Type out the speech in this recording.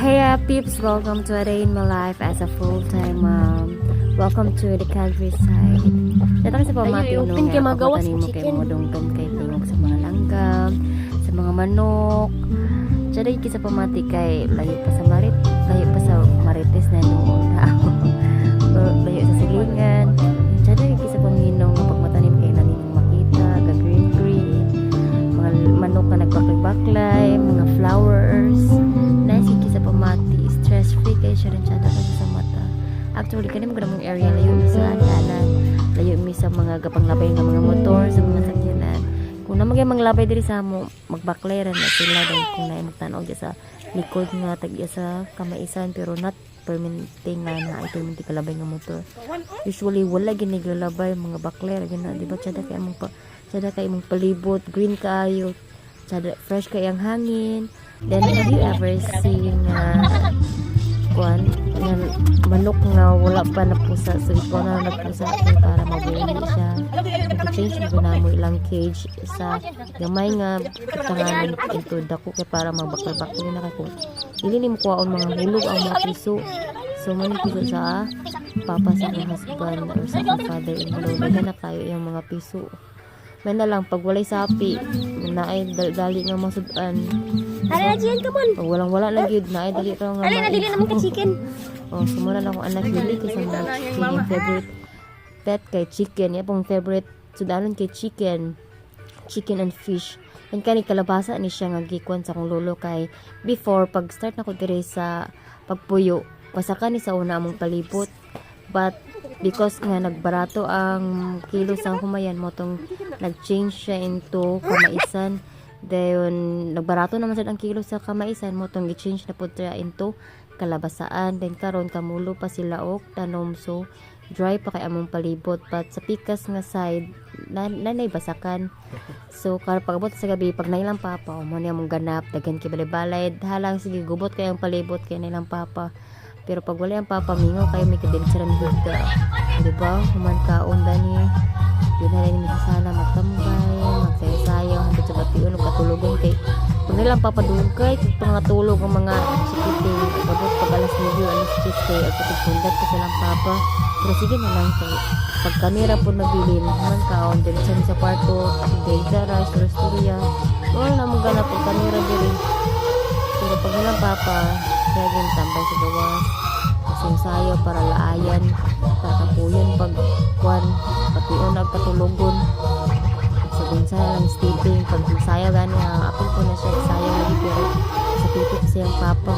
Hey peeps, welcome to a day in my life as a full-time mom. Welcome to the countryside. Datang sa pamati no nga pagmatanim mo kay mga dongtom kay tingog sa mga langgam, sa mga manok. Jadi kita pamati kay layo pa sa marites na noon. Layo sa silingan. Jadi kita paminong nga pagmatanim kay naninong makita, ga green, mga manok na nagbaklay-baklay, mga flowers. Nice sa pamati, stress free kay siya rin siya kasi sa mata. Actually kanina maganda mong area, layo mi sa dalan, layo mi sa mga gapanglabay ng mga motor, sa mga sakyanan. Kung na maglabay diri sa mo, magbaklay ran na sila dahil kung na magtanaw dyan sa likod nga tagya sa kamaisan pero not permanente nga na ay permanente kalabay ng motor. Usually wala giniglalabay mga baklay ran na, di ba? Tsada kay mong palibot, green kaayo, tsada fresh kay ang hangin. Then have you ever seen manok nga wala pa napusa, so ikaw na nagpusa para mabuhay siya. Mag-change na mo ilang cage sa gamay nga tanganan into dako kay para magbakal-bakal na kay kung dili ni mo kuwaon mga hulog ang mga piso. So piso sa papa sa husband or sa father-in-law na kayo yung mga piso. May na lang pag walay sapi na ay dali nga masudan. Ala diyan ka mon. Pag walang-wala na gyud na ay dali ra nga. Ala dili naman ka chicken. Oh, sumuna lang akong anak dili kasi mga chicken favorite pet kay chicken. Ya pong favorite sudanon kay chicken and fish. And kani kalabasa ni siya nga gikuan sa akong lolo kay before pag start na ko dire sa pagpuyo. Pasaka ni sa una among palibot. But because nga nagbarato ang kilo sang humayan mo tong nag-change siya into kamaisan. Dayon nagbarato naman sad ang kilo sa kamaisan mo tong i-change na pud siya into kalabasaan. Then karon kamulo pa sila og tanom, so dry pa kay among palibot, but sa pikas nga side nanay basakan. So kar pagabot sa gabi pag nailang papa mo ni among ganap daghan kay balay-balay halang sige gubot kay ang palibot kay nailang papa. Pero pag wala ang papa mingaw kayo may kadilitsaran higda, diba? Human kaon dani yun na rin sana magtambay magsayaw hanggang sa batiun o katulugan kay pag nilang papadugay kung mga tulog ang mga sikiting pagod pag alas 9 alas 10 kay at pagpundat ko silang papa. Pero sige na lang kay pag kanira po nabilin human kaon din sa kwarto gayda rice restaurya wala na mong ganap pag kanira din. Pero pag nilang papa kaya tambay sa gawas sayo para laayan kakapuyan pag kwan patiun ang katulugon sa gunsaya lang stepping pag sayo gani apil ko na siya sayo lagi pero sa titik siyang papa